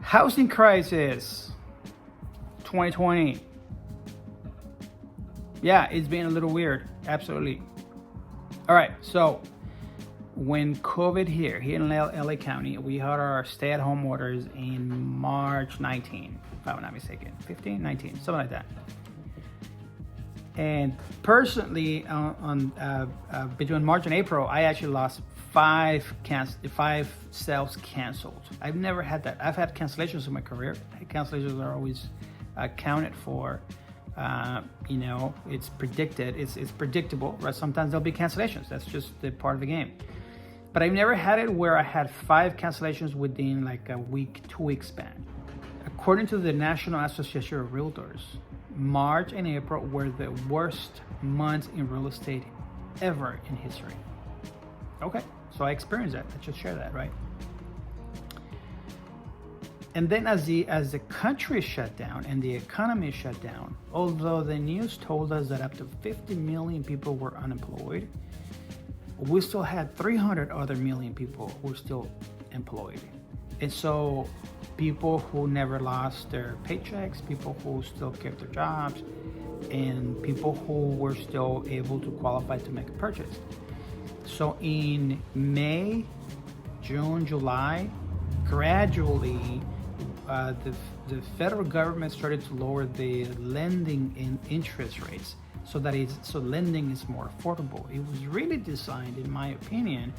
Housing crisis 2020. Yeah, it's been a little weird. Absolutely. All right, so when COVID here in LA County, we had our stay-at-home orders in March 19, if I'm not mistaken, 15, 19, something like that. And personally, between March and April, I actually lost five sales canceled. I've never had that. I've had cancellations in my career. Cancellations are always accounted for. It's predicted. It's predictable, right? Sometimes there'll be cancellations. That's just the part of the game. But I've never had it where I had 5 cancellations within like a week, 2-week span. According to the National Association of Realtors, March and April were the worst months in real estate ever in history. Okay, so I experienced that. I should share that, right? And then as the country shut down and the economy shut down, although the news told us that up to 50 million people were unemployed, we still had 300 other million people who were still employed. And so people who never lost their paychecks, people who still kept their jobs, and people who were still able to qualify to make a purchase. So in May, June, July, gradually, the federal government started to lower the lending in interest rates so lending is more affordable. It was really designed, in my opinion,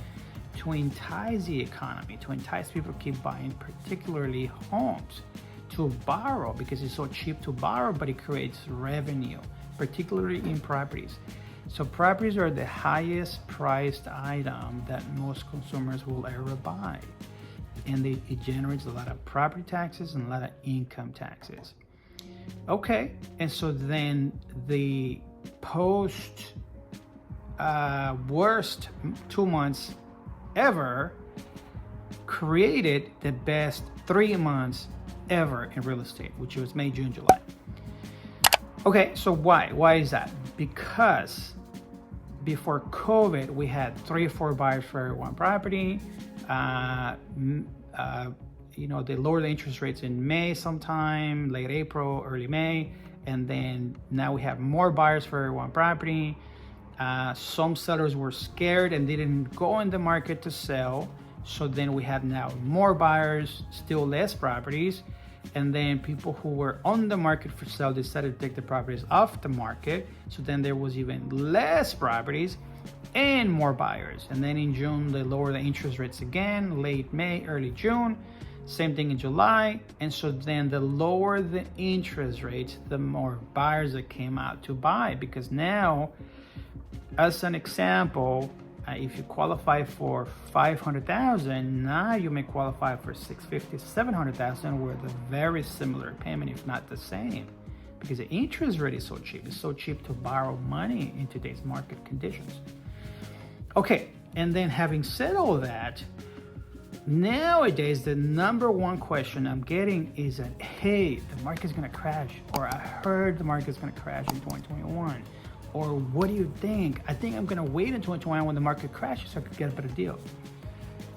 to entice the economy, to entice people to keep buying, particularly homes, to borrow because it's so cheap to borrow, but it creates revenue, particularly in properties. So properties are the highest priced item that most consumers will ever buy. And it generates a lot of property taxes and a lot of income taxes. Okay, and so then the post worst 2 months ever created the best 3 months ever in real estate, which was May, June, July. Okay, so why is that? Because before COVID, we had 3 or 4 buyers for one property. They lowered the interest rates in May sometime, late April, early May, and then now we have more buyers for one property. Some sellers were scared and didn't go in the market to sell. So then we have now more buyers, still less properties. And then people who were on the market for sale decided to take the properties off the market. So then there was even less properties and more buyers. And then in June, they lowered the interest rates again, late May, early June. Same thing in July. And so then the lower the interest rates, the more buyers that came out to buy. Because now, as an example, if you qualify for $500,000, now you may qualify for $650,000, $700,000 with a very similar payment, if not the same, because the interest rate is so cheap. It's so cheap to borrow money in today's market conditions. Okay, and then having said all that, nowadays the number one question I'm getting is that, hey, the market's gonna crash, or I heard the market's gonna crash in 2021. Or what do you think? I think I'm gonna wait until 2021 when the market crashes so I could get a better deal.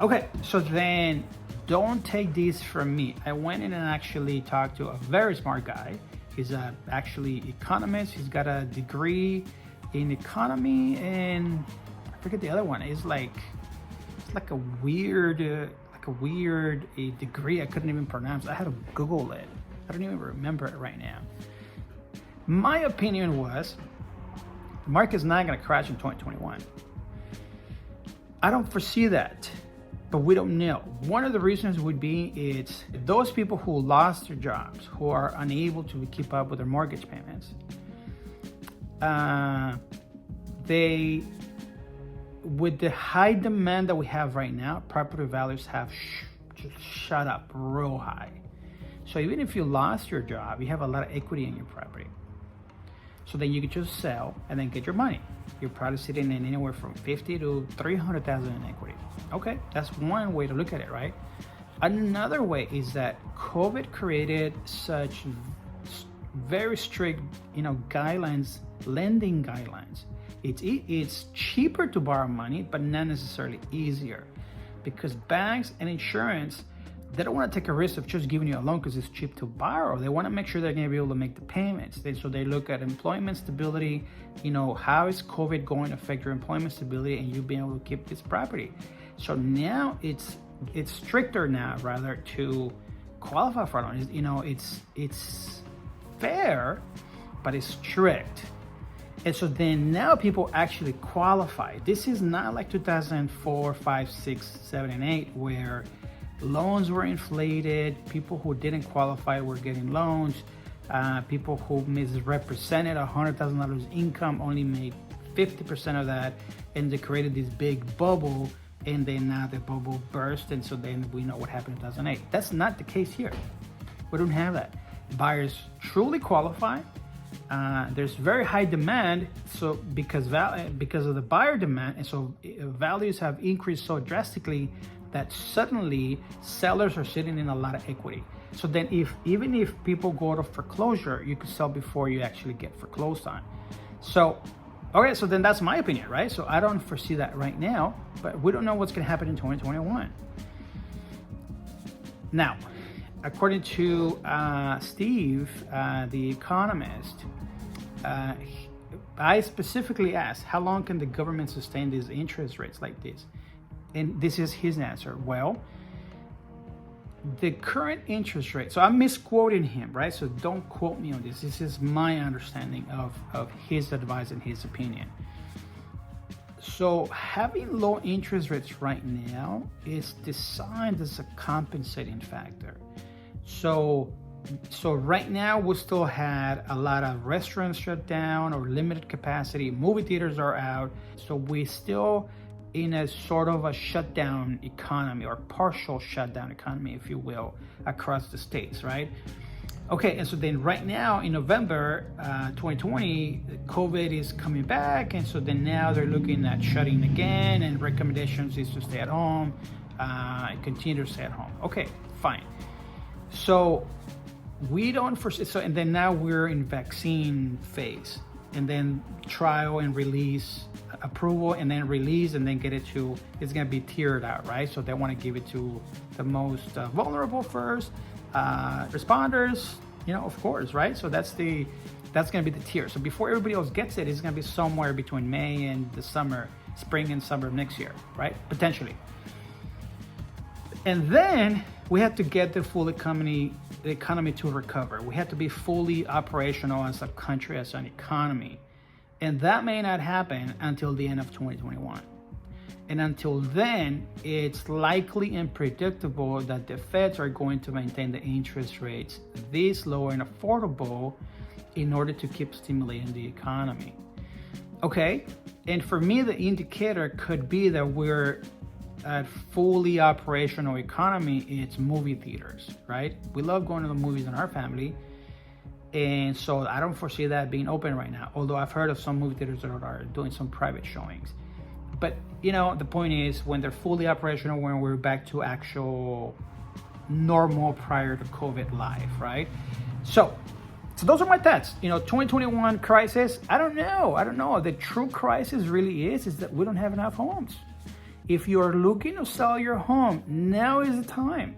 Okay, so then don't take this from me. I went in and actually talked to a very smart guy. He's actually economist. He's got a degree in economy and I forget the other one. It's like a weird degree I couldn't even pronounce. I had to Google it. I don't even remember it right now. My opinion was, the market's not going to crash in 2021. I don't foresee that, but we don't know. One of the reasons would be it's those people who lost their jobs, who are unable to keep up with their mortgage payments. With the high demand that we have right now, property values have just shot up real high. So even if you lost your job, you have a lot of equity in your property. So then you could just sell and then get your money. You're probably sitting in anywhere from $50,000 to $300,000 in equity. Okay, that's one way to look at it, right? Another way is that COVID created such very strict, guidelines, lending guidelines. It's cheaper to borrow money, but not necessarily easier, because banks and insurance they don't want to take a risk of just giving you a loan because it's cheap to borrow. They want to make sure they're going to be able to make the payments. So they look at employment stability. How is COVID going to affect your employment stability and you being able to keep this property? So now it's stricter now, rather, to qualify for a loan. It's fair, but it's strict. And so then now people actually qualify. This is not like 2004, 5, 6, 7, and 8, where loans were inflated. People who didn't qualify were getting loans. People who misrepresented $100,000 income only made 50% of that, and they created this big bubble, and then now the bubble burst, and so then we know what happened in 2008. That's not the case here. We don't have that. Buyers truly qualify. There's very high demand, so because of the buyer demand, and so values have increased so drastically that suddenly sellers are sitting in a lot of equity. So then even if people go to foreclosure, you could sell before you actually get foreclosed on. So okay, so then that's my opinion, right? So I don't foresee that right now, but we don't know what's going to happen in 2021. Now, according to Steve, the economist, I specifically asked, how long can the government sustain these interest rates like this? And this is his answer. Well, the current interest rate, so I'm misquoting him, right? So don't quote me on this. This is my understanding of his advice and his opinion. So having low interest rates right now is designed as a compensating factor. So right now we still had a lot of restaurants shut down or limited capacity. Movie theaters are out. So we still in a sort of a shutdown economy, or partial shutdown economy, if you will, across the states, right? Okay, and so then right now in November 2020, COVID is coming back, and so then now they're looking at shutting again, and recommendations is to stay at home, continue to stay at home. Okay, fine. So we don't foresee, and then now we're in vaccine phase, and then trial and release, approval and then release, and then get it to, it's going to be tiered out, right? So they want to give it to the most vulnerable first, responders, of course, right? So that's going to be the tier. So before everybody else gets it, it's going to be somewhere between May and the spring and summer of next year, right? Potentially. And then we have to get the economy to recover. We have to be fully operational as a country, as an economy. And that may not happen until the end of 2021. And until then, it's likely and predictable that the feds are going to maintain the interest rates this low and affordable in order to keep stimulating the economy. Okay, and for me, the indicator could be that we're at fully operational economy. It's movie theaters, right? We love going to the movies in our family. And so I don't foresee that being open right now, although I've heard of some movie theaters that are doing some private showings. But, the point is, when they're fully operational, when we're back to actual normal prior to COVID life, right? So those are my thoughts. 2021 crisis, I don't know. The true crisis really is that we don't have enough homes. If you're looking to sell your home, now is the time.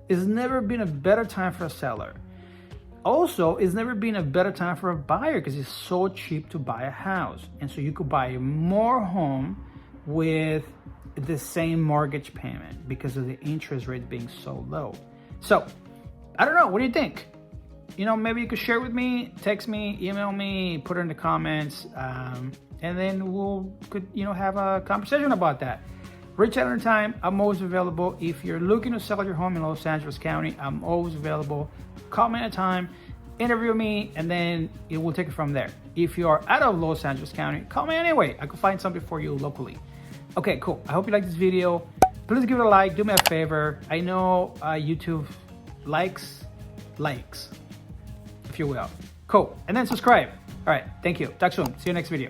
It's never been a better time for a seller. Also, it's never been a better time for a buyer because it's so cheap to buy a house. And so you could buy more home with the same mortgage payment because of the interest rate being so low. So, I don't know. What do you think? Maybe you could share with me, text me, email me, put it in the comments, and then we could have a conversation about that. Reach out anytime. I'm always available. If you're looking to sell your home in Los Angeles County, I'm always available. Call me anytime, interview me, and then it will take it from there. If you are out of Los Angeles County, call me anyway. I could find something for you locally. Okay, cool. I hope you like this video. Please give it a like. Do me a favor. I know YouTube likes, if you will. Cool. And then subscribe. All right. Thank you. Talk soon. See you next video.